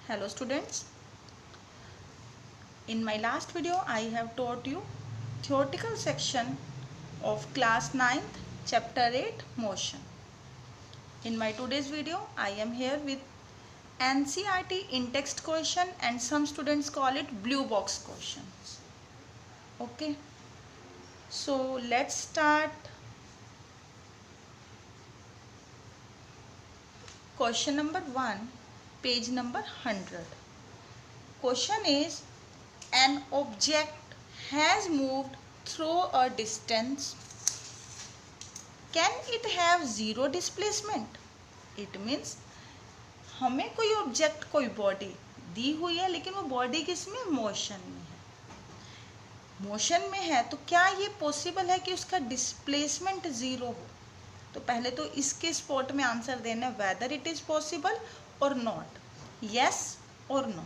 Hello students, in my last video I have taught you theoretical section of class 9th chapter 8 motion. In my today's video I am here with NCERT in-text question and some students call it blue box questions. Okay, so let's start. Question number 1, page number 100. Question is, an object has moved through a distance. Can it have zero displacement? It means हमें कोई object, कोई body दी हुई है, लेकिन वो body किसमें, motion में है. मोशन में है तो क्या ये पॉसिबल है कि उसका डिस्प्लेसमेंट ज़ीरो हो? तो पहले तो इसके स्पॉट में आंसर देना, वेदर इट इज़ पॉसिबल और नॉट, यस और नो.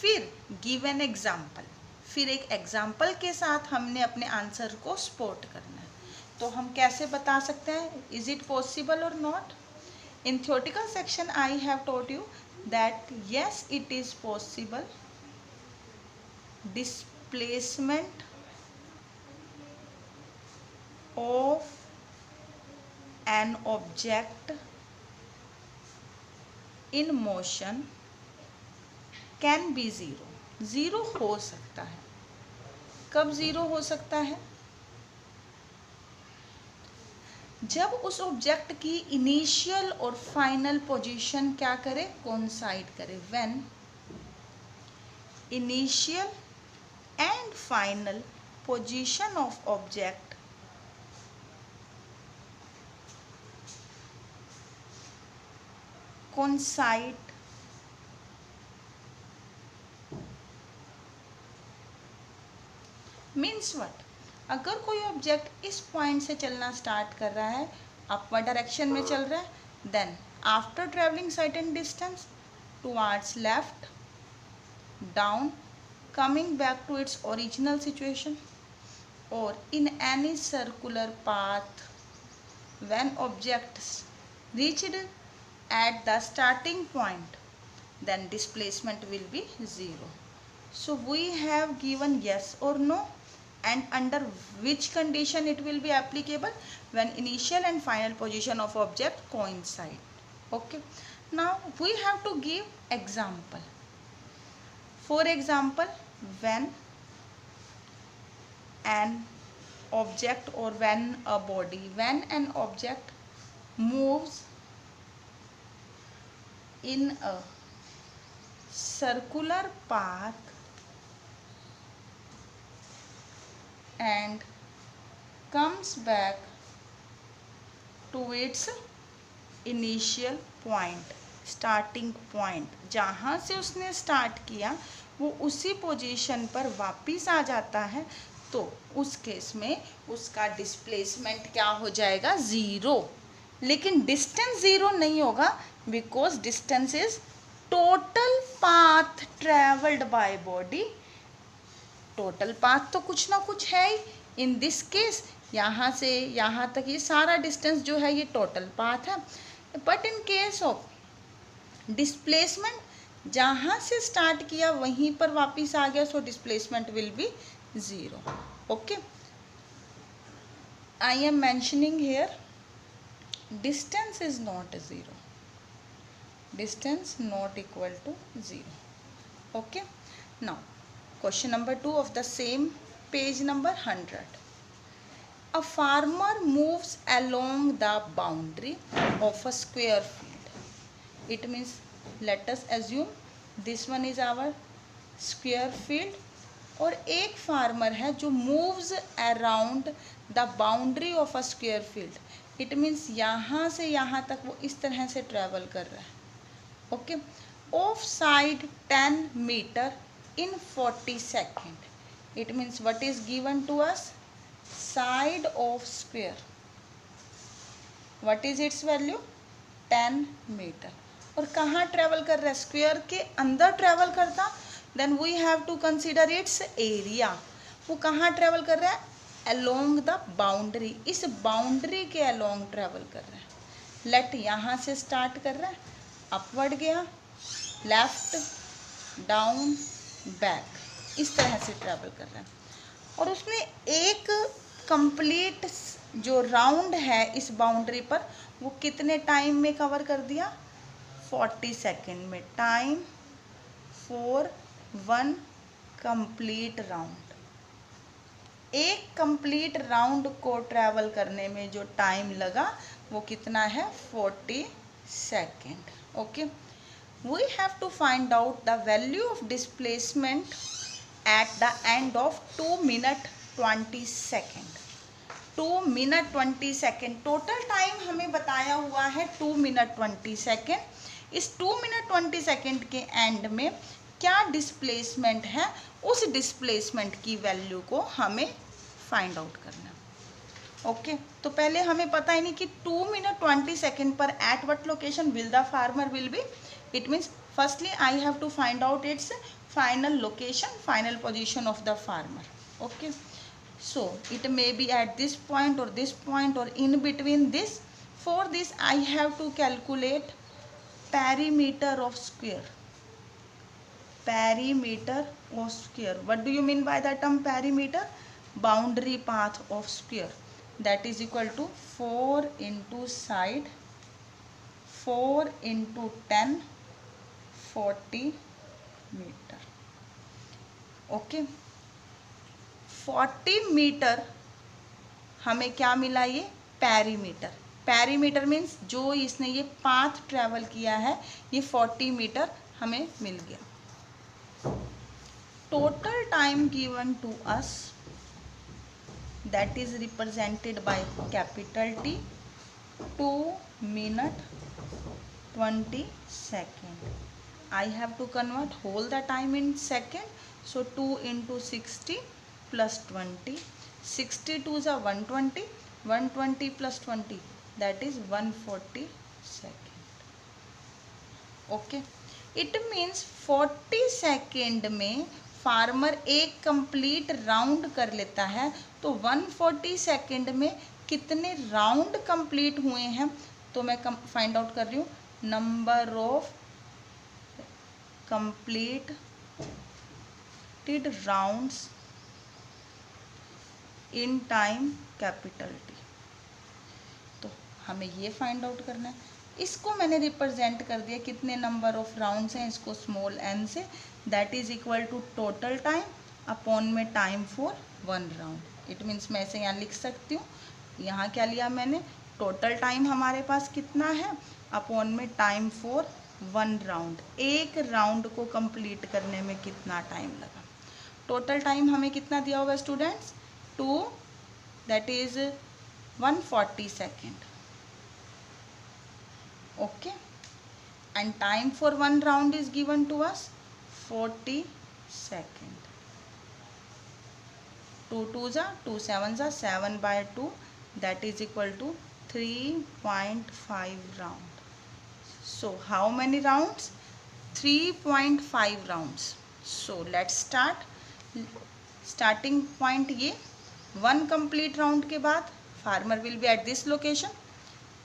फिर गिव एन एग्जाम्पल, फिर एक एग्जाम्पल के साथ हमने अपने आंसर को स्पॉट करना है. तो हम कैसे बता सकते हैं इज इट पॉसिबल और not? In theoretical section I have taught you that yes it is possible displacement of an object in motion can be zero. Zero हो सकता है. कब ज़ीरो हो सकता है? जब उस ऑब्जेक्ट की इनिशियल और फाइनल पोजीशन क्या करे, कोइंसाइड करे. When initial and final position of object coincide means what? अगर कोई ऑब्जेक्ट इस पॉइंट से चलना स्टार्ट कर रहा है, अपवर्ड डायरेक्शन में चल रहा है, then after traveling certain distance towards left down coming back to its original situation, और in any circular path when objects reached at the starting point then displacement will be zero. So we have given yes or no, and under which condition it will be applicable? When initial and final position of object coincide. Okay, now we have to give example. For example, when an object or when a body, when an object moves in a circular path and comes back to its initial point, starting point, जहाँ से उसने start किया वो उसी position पर वापस आ जाता है, तो उस केस में उसका डिस्प्लेसमेंट क्या हो जाएगा, ज़ीरो. लेकिन डिस्टेंस ज़ीरो नहीं होगा, because distance is total path travelled by body. Total path तो कुछ ना कुछ है ही. इन दिस केस यहाँ से यहाँ तक ये सारा डिस्टेंस जो है ये टोटल पाथ है. But in case of displacement, जहाँ से स्टार्ट किया वहीं पर वापस आ गया, so displacement will be zero. Okay, I am mentioning here distance is not zero, distance not equal to 0. Okay, now question number 2 of the same page number 100. A farmer moves along the boundary of a square field. It means, let us assume this one is our square field, और एक farmer है जो moves around the boundary of a square field. It means यहाँ से यहाँ तक वो इस तरह से ट्रैवल कर रहा है. Okay, of side 10 metre in 40 second. It means what is given to us, side of square, what is its value, 10 metre. और कहाँ ट्रेवल कर रहा है, स्क्वेयर के अंदर ट्रेवल करता, then we have to consider its area. वो कहाँ ट्रेवल कर रहा है, अलोंग द बाउंड्री, इस बाउंड्री के अलोंग ट्रेवल कर रहा है. लेट यहाँ से स्टार्ट कर रहा है, अपवर्ड गया, लेफ्ट, डाउन, बैक, इस तरह से ट्रैवल कर रहा है। और उसने एक कंप्लीट जो राउंड है इस बाउंड्री पर वो कितने टाइम में कवर कर दिया? 40 सेकेंड में। Time for 1 complete round. एक कंप्लीट राउंड को ट्रैवल करने में जो टाइम लगा वो कितना है? 40 second. Okay, we have to find out the value of displacement at the end of 2 minute 20 second. 2 minute 20 second total time हमें बताया हुआ है 2 मिनट 20 सेकेंड। इस 2 मिनट 20 सेकेंड के एंड में क्या डिस्प्लेसमेंट है, उस डिस्प्लेसमेंट की वैल्यू को हमें फाइंड आउट करना। ओके, तो पहले हमें पता ही नहीं कि 2 मिनट 20 सेकेंड पर at what location will the farmer will be. It means firstly I have to find out its final location, final position of the farmer. Okay, so it may be at this point or this point or in between this. For this I have to calculate perimeter of square. Perimeter of square, what do you mean by the term perimeter? Boundary path of square, that is equal to 4 into side, 4 into 10, 40 meter. Okay, 40 metre हमें क्या मिला? ये perimeter. Perimeter means जो इसने ये path travel किया है ये 40 मीटर हमें मिल गया। Total time given to us that is represented by capital T, 2 minute 20 second. I have to convert whole the time in second, so 2 into 60 plus 20, 62 is 120, 120 plus 20 that is 140 second. Okay, it means 40 second में farmer एक complete round कर लेता है, तो 140 second में कितने round complete हुए हैं? तो मैं फाइंड आउट कर रही हूँ number of completed rounds in time capital T। तो हमें ये फाइंड आउट करना है। इसको मैंने रिप्रेजेंट कर दिया कितने नंबर ऑफ राउंड्स हैं, इसको स्मॉल n से, that is equal to total time upon में time for 1 round. It means मैं इसे यहाँ लिख सकती हूँ, यहाँ क्या लिया मैंने? टोटल टाइम हमारे पास कितना है अपॉन में टाइम फॉर 1 राउंड। एक राउंड को कंप्लीट करने में कितना टाइम लगा? टोटल टाइम हमें कितना दिया होगा students? 2, that is 140 second. Okay, and time for 1 round is given to us 40 second. 2 2 जा 2 7 जा 7/2 that is equal to 3.5 round. So how many rounds? 3.5 rounds. So let's start. Starting point ये 1 complete round के बाद farmer will be at this location.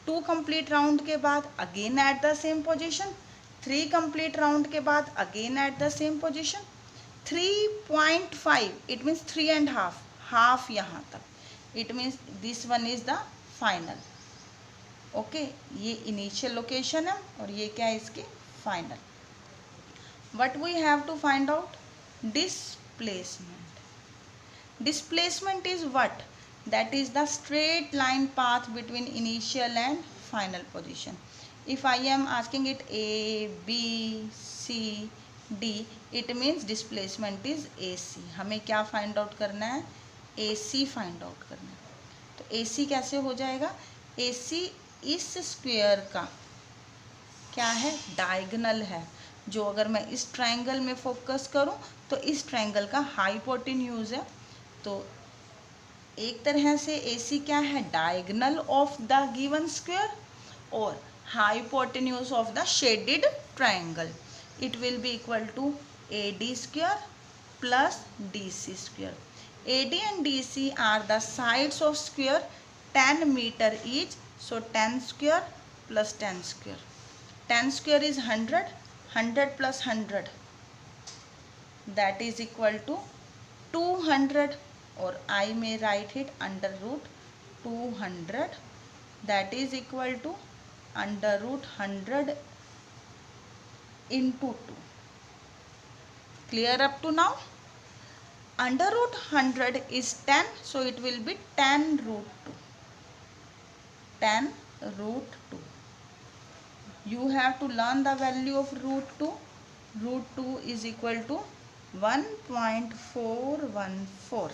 2 complete round के बाद again at the same position. 3 complete round के बाद again at the same position. 3.5 it means 3.5, half यहाँ तक. It means this one is the final. Okay, ये initial location है और ये क्या है इसकी final. But we have to find out displacement. Displacement is what? That is the straight line path between initial and final position. If I am asking it A B C D, it means displacement is AC। हमें क्या find out करना है? AC find out करना है। तो AC कैसे हो जाएगा? AC इस स्क्वायर का क्या है? डायगोनल है। जो अगर मैं इस ट्रायंगल में फोकस करूं तो इस ट्रायंगल का हाइपोटेन्यूज है। तो एक तरह से AC क्या है? Diagonal of the given square और hypotenuse of the shaded triangle. It will be equal to AD square plus DC square. AD and DC are the sides of square 10 meter each. So 10 square plus 10 square. 10 square is 100 100 plus 100, that is equal to 200, or I may write it under root 200, that is equal to under root 100 into 2. Clear up to now? Under root 100 is 10, so it will be 10 root 2. 10 root 2. You have to learn the value of root 2. Root 2 is equal to 1.414.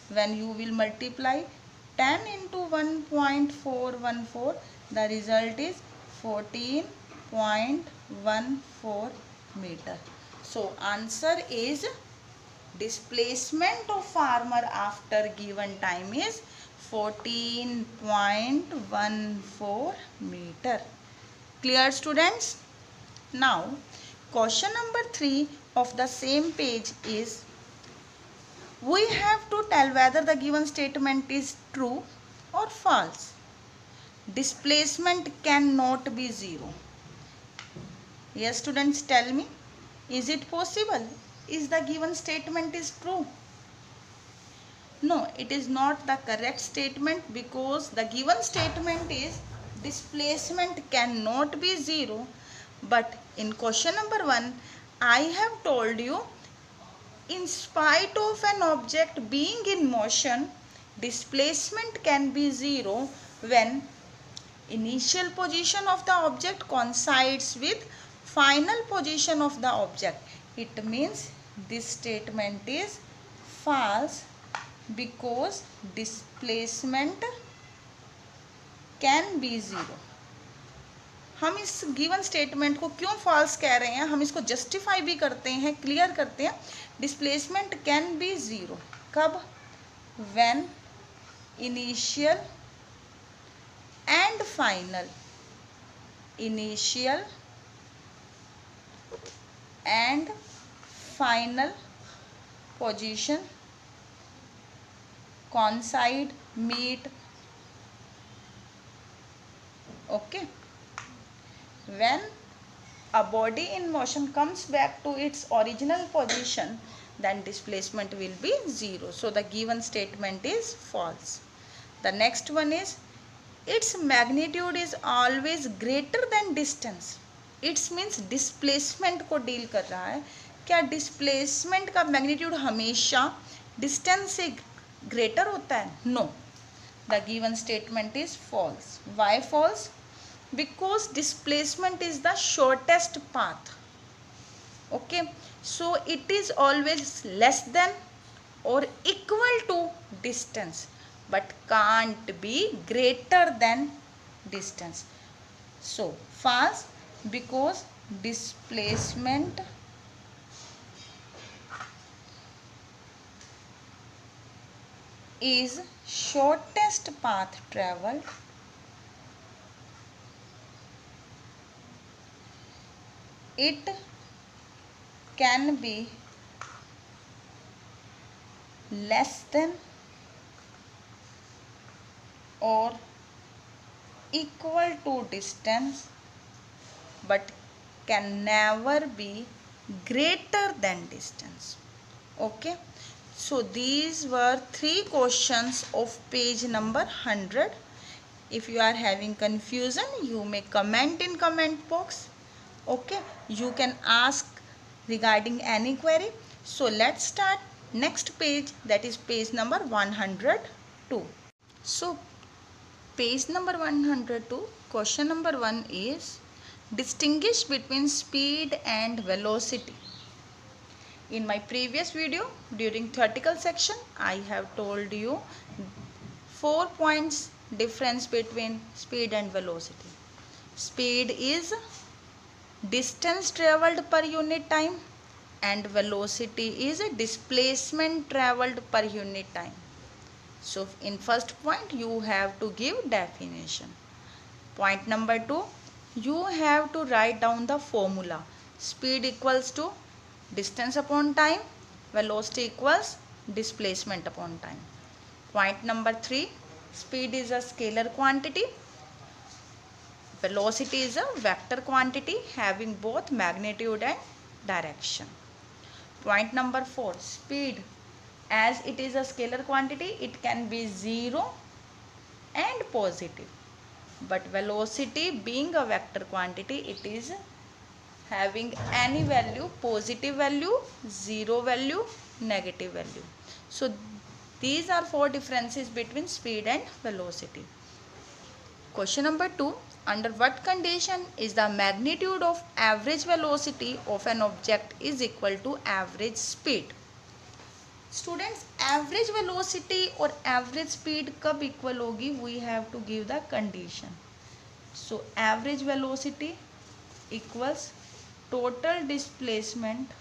When you will multiply 10 into 1.414, the result is 14.14 meter. So answer is displacement of farmer after given time is 14.14 meter. Clear, students? Now question number 3 of the same page is, we have to tell whether the given statement is true or false. Displacement cannot be 0. Yes, students, tell me, is it possible? Is the given statement is true? No, it is not the correct statement, because the given statement is displacement cannot be 0. But in question number 1, I have told you, in spite of an object being in motion, displacement can be 0 when initial position of the object coincides with final position of the object. It means this statement is false, because displacement can be 0. हम इस given statement को क्यों false कह रहे हैं, हम इसको justify भी करते हैं, क्लियर करते हैं. डिस्प्लेसमेंट कैन बी 0 कब? When initial and final, initial and final position coincide, meet. Okay. When a body in motion comes back to its original position, then displacement will be 0. So the given statement is false. The next one is, its magnitude is always greater than distance. It means displacement को deal कर रहा है. क्या displacement का magnitude हमेशा distance से greater होता है? No. The given statement is false. Why false? Because displacement is the shortest path. Okay. So it is always less than or equal to distance, but can't be greater than distance. So false, because displacement is shortest path traveled. It can be less than or equal to distance, but can never be greater than distance. Okay. So these were 3 questions of page number 100. If you are having confusion, you may comment in comment box. Okay. You can ask regarding any query. So let's start next page, that is page number 102. So page number 102, question number 1 is, distinguish between speed and velocity. In my previous video during theoretical section, I have told you 4 points difference between speed and velocity. Speed is distance traveled per unit time and velocity is displacement traveled per unit time. So in first point you have to give definition. Point number 2, you have to write down the formula. Speed equals to distance upon time, velocity equals displacement upon time. Point number 3, speed is a scalar quantity. Velocity is a vector quantity having both magnitude and direction. Point number 4, speed. As it is a scalar quantity, it can be 0 and positive. But velocity being a vector quantity, it is having any value, positive value, 0 value, negative value. So these are 4 differences between speed and velocity. Question number 2. Under what condition is the magnitude of average velocity of an object is equal to average speed? Students, average velocity और average speed कब equal होगी? We have to give the condition. So average velocity equals total displacement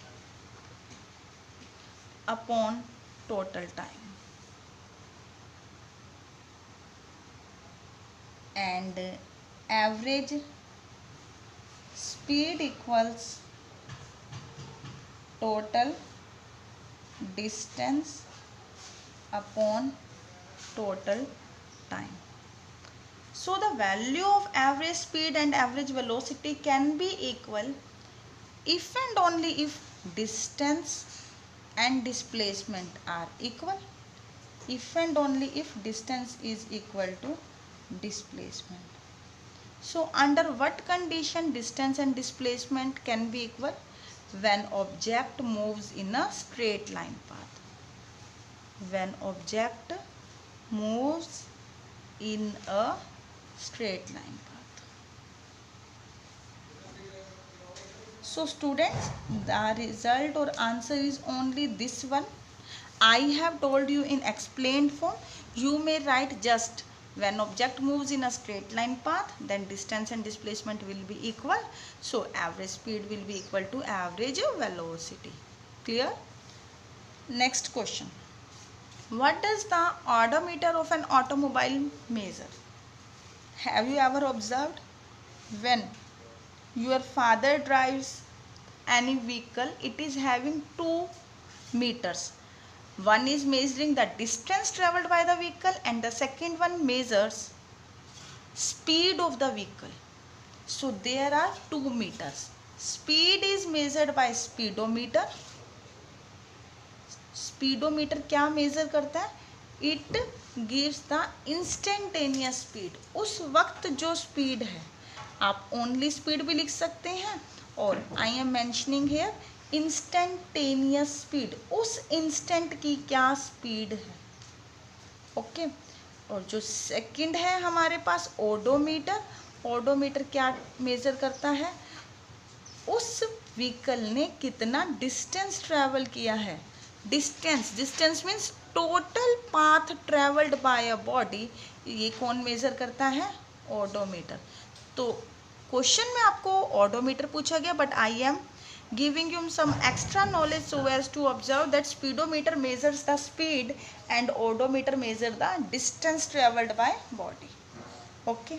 upon total time. And average speed equals total distance upon total time. So the value of average speed and average velocity can be equal if and only if distance and displacement are equal. If and only if distance is equal to displacement. So under what condition distance and displacement can be equal? When object moves in a straight line path. When object moves in a straight line path. So students, the result or answer is only this one. I have told you in explained form. You may write just when object moves in a straight line path, then distance and displacement will be equal. So average speed will be equal to average velocity. Clear? Next question. What does the odometer of an automobile measure? Have you ever observed? When your father drives any vehicle, it is having 2 meters. One is measuring the distance traveled by the vehicle and the second one measures speed of the vehicle. So there are 2 meters. Speed is measured by speedometer. Speedometer क्या measure करता है? It gives the instantaneous speed. उस वक्त जो speed है, आप only speed भी लिख सकते हैं और I am mentioning here instantaneous speed, उस इंस्टेंट की क्या स्पीड है. ओके. और जो सेकंड है हमारे पास ओडोमीटर. ओडोमीटर क्या मेजर करता है? उस व्हीकल ने कितना डिस्टेंस ट्रेवल किया है. Distance means total path travelled by a body. ये कौन मेजर करता है? ओडोमीटर. तो क्वेश्चन में आपको ओडोमीटर पूछा गया, but I am giving you some extra knowledge so as to observe that speedometer measures the speed and odometer measures the distance traveled by body. Okay.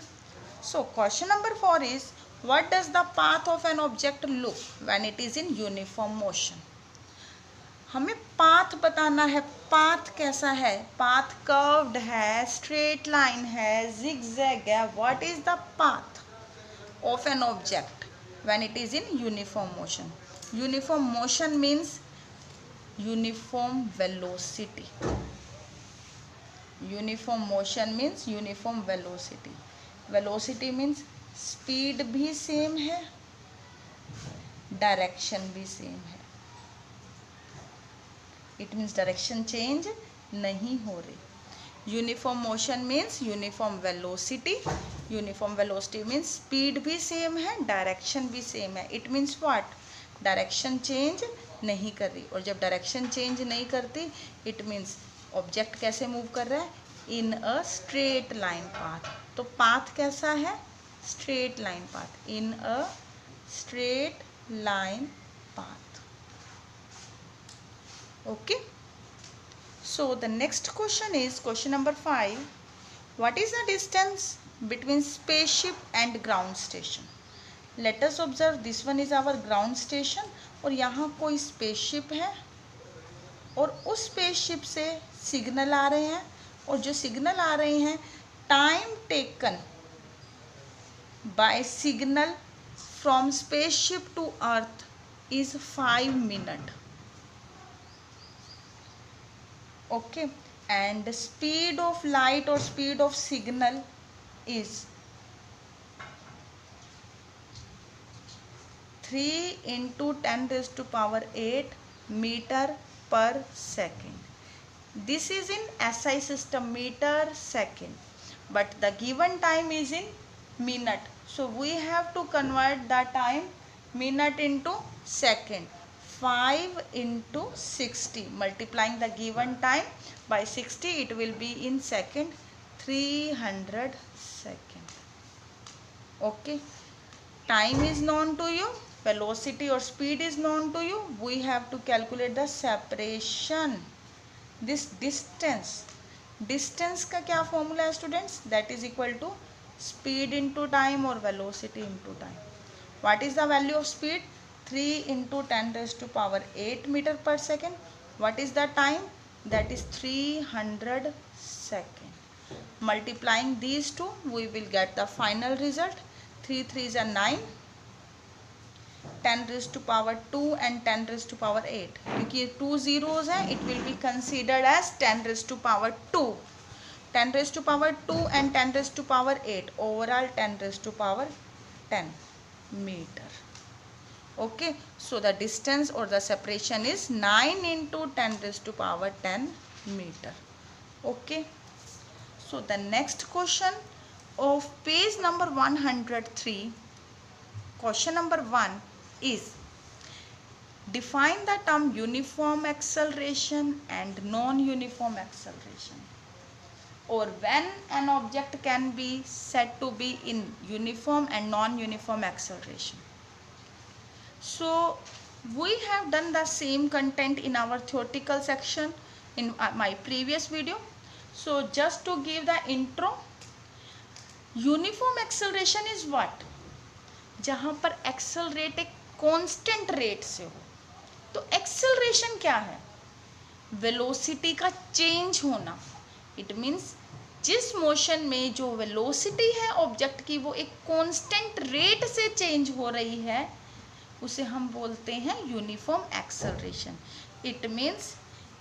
So question number 4 is, what does the path of an object look when it is in uniform motion? हमें path बताना है. Path कैसा है? Path curved है, straight line है, zigzag है. What is the path of an object when it is in uniform motion? Uniform motion means uniform velocity. Uniform motion means uniform velocity. Velocity means speed भी same है, direction भी same है. It means direction change नहीं हो रही. Uniform motion means uniform velocity. Uniform velocity means speed भी same है, direction भी सेम है. It means what? Direction change नहीं कर रही. और जब डायरेक्शन चेंज नहीं करती, इट मीन्स ऑब्जेक्ट कैसे मूव कर रहा है? इन अ स्ट्रेट लाइन पाथ. तो पाथ कैसा है? Straight line path. In a straight line path. Okay. So the next question is question number 5. What is the distance between spaceship and ground station? Let us observe, this one is our ground station और यहाँ कोई spaceship है और उस spaceship से signal आ रहे हैं और जो सिग्नल आ रहे हैं time taken by signal from spaceship to earth is 5 minutes. Okay, and the speed of light or speed of signal is 3 into 10 raised to power 8 meter per second. This is in SI system, meter second, but the given time is in minute. So we have to convert the time minute into second. 5 into 60, multiplying the given time by 60, it will be in second, 300 seconds. Okay, time is known to you, velocity or speed is known to you. We have to calculate the separation. This distance का क्या formula है students? That is equal to speed into time और velocity into time. What is the value of speed? 3 into 10 raised to power 8 meter per second. What is the time? That is 300 seconds. Multiplying these two, we will get the final result. 3 3s are 9. 10 raised to power 2 and 10 raised to power 8. क्योंकि ये 2 zeros हैं, it will be considered as 10 raised to power 2. 10 raised to power 2 and 10 raised to power 8. Overall 10 raised to power 10 meter. Okay, so the distance or the separation is 9 into 10 raised to power 10 meter. Okay, so the next question of page number 103, question number 1 is define the term uniform acceleration and non-uniform acceleration, or when an object can be said to be in uniform and non-uniform acceleration. So we have done the same content in our theoretical section in my previous video. So just to give the intro, uniform acceleration is what? जहां पर accelerate एक constant rate से हो. तो acceleration क्या है? Velocity का change होना. इट मीन्स जिस मोशन में जो वेलोसिटी है ऑब्जेक्ट की वो एक कांस्टेंट रेट से चेंज हो रही है, उसे हम बोलते हैं uniform acceleration. It means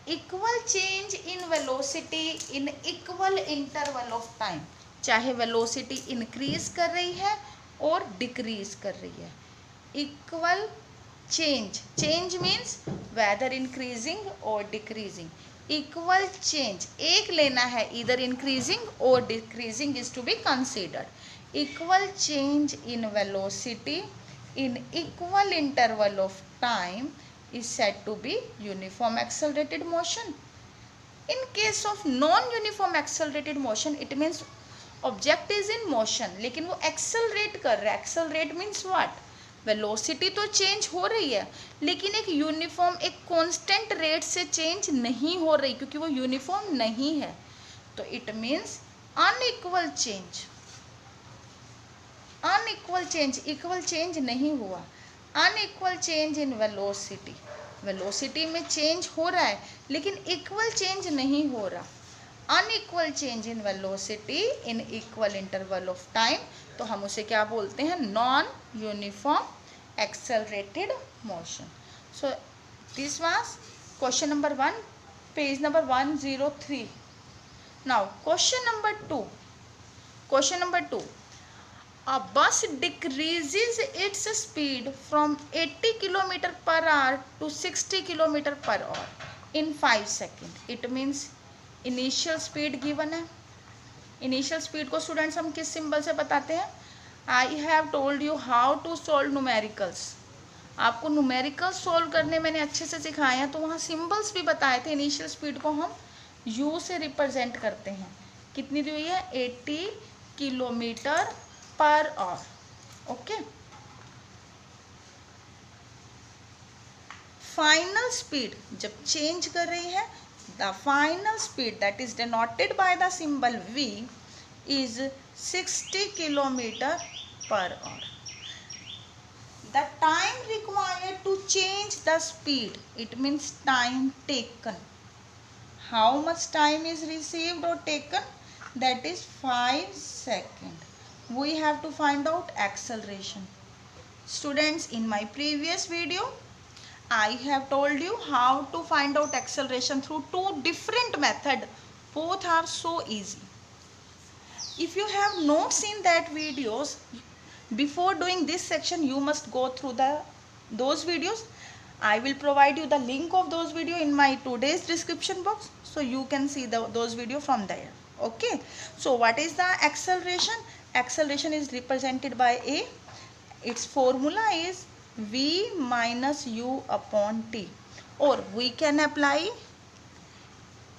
equal change in velocity in equal interval of time. चाहे वेलोसिटी इंक्रीज कर रही है और डिक्रीज कर रही है. Equal change, change means whether increasing और डिक्रीजिंग. इक्वल चेंज एक लेना है, इधर इंक्रीजिंग और decreasing is to be considered. Equal change in velocity in equal interval of time is said to be uniform accelerated motion. In case of non-uniform accelerated motion, it means object is in motion लेकिन वो accelerate कर रहा है. accelerate means what? velocity तो change हो रही है लेकिन एक यूनिफॉर्म एक कांस्टेंट रेट से चेंज नहीं हो रही क्योंकि वो यूनिफॉर्म नहीं है. तो it means unequal change. Unequal change, equal change नहीं हुआ. Unequal change in velocity, velocity में चेंज हो रहा है लेकिन इक्वल चेंज नहीं हो रहा. Unequal change in velocity in equal interval of time, तो हम उसे क्या बोलते हैं? Non uniform accelerated motion. So this was question number 1, page number 103. Now question number 2. Question number 2, a bus decreases its speed from 80 km per hour to 60 km per hour in 5 seconds. It means initial speed given है. initial speed को students हम किस symbol से बताते हैं? I have told you how to solve numericals. आपको numerical solve करने मैंने अच्छे से सिखाए हैं, तो वहाँ सिंबल्स भी बताए थे. इनिशियल स्पीड को हम U से रिप्रेजेंट करते हैं. कितनी दी हुई है? 80 kilometre per hour. Okay. Final speed जब चेंज कर रही है, the final speed that is denoted by the symbol V is 60 kilometre per hour. The time required to change the speed, it means time taken. How much time is received और taken? That is 5 second. we have to find out acceleration. Students, in my previous video, I have told you how to find out acceleration through two different methods. Both are so easy. If you have not seen that videos, before doing this section, you must go through those videos. I will provide you the link of those videos in my today's description box, so you can see those videos from there. Okay. So what is the acceleration? Acceleration is represented by A. Its formula is V minus U upon T. Or we can apply,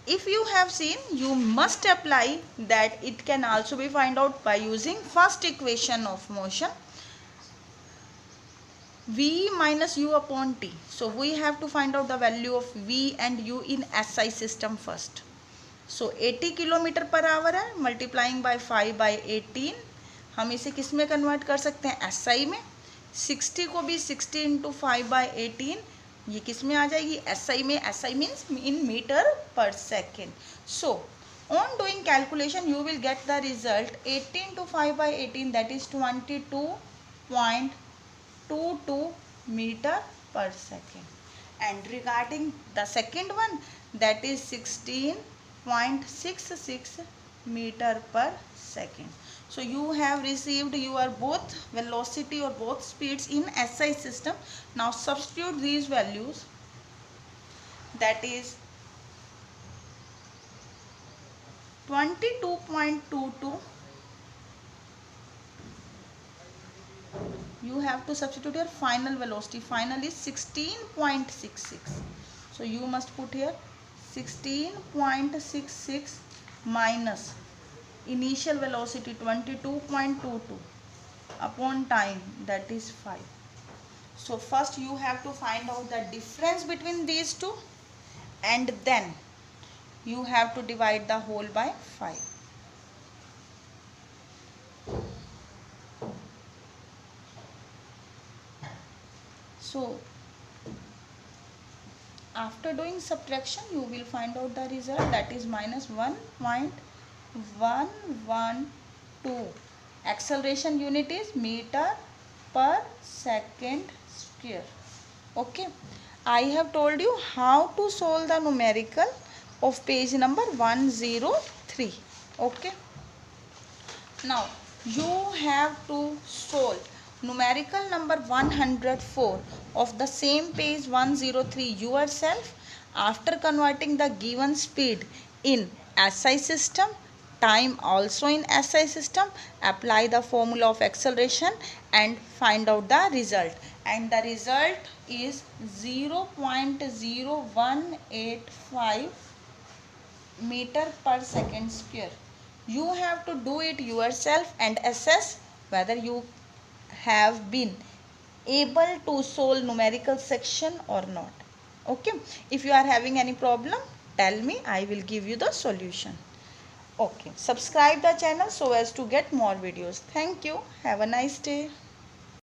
if you have seen, you must apply that it can also be found out by using first equation of motion, V minus U upon T. So we have to find out the value of V and U in SI system first. So 80 kilometre per our है, multiplying by 5 bye 18. हम इसे किस में convert कर सकते हैं? SI में. 60 को भी 60 इंटू 5 बाय 18, ये किस में आ जाएगी? SI में. SI मीन्स इन मीटर पर second. So on doing calculation you will get the result 18 to 5 by 18, that is 22.22 meter per second. And regarding the second one, that is 16.66 meter per second. So you have received your both velocity or both speeds in SI system. Now substitute these values, that is 22.22. You have to substitute your final velocity. Final is 16.66. So you must put here 16.66 minus initial velocity 22.22 upon time, that is 5. So first you have to find out the difference between these two, and then you have to divide the whole by 5. So after doing subtraction you will find out the result, that is minus 1.112. Acceleration unit is meter per second square. Okay, I have told you how to solve the numerical of page number 103. Okay, now you have to solve numerical number 104 of the same page 103 yourself after converting the given speed in SI system, time also in SI system. Apply the formula of acceleration and find out the result, and the result is 0.0185 meter per second square. You have to do it yourself and assess whether you have been able to solve numerical section or not. Okay, if you are having any problem, tell me, I will give you the solution. Okay, subscribe the channel so as to get more videos. Thank you. Have a nice day.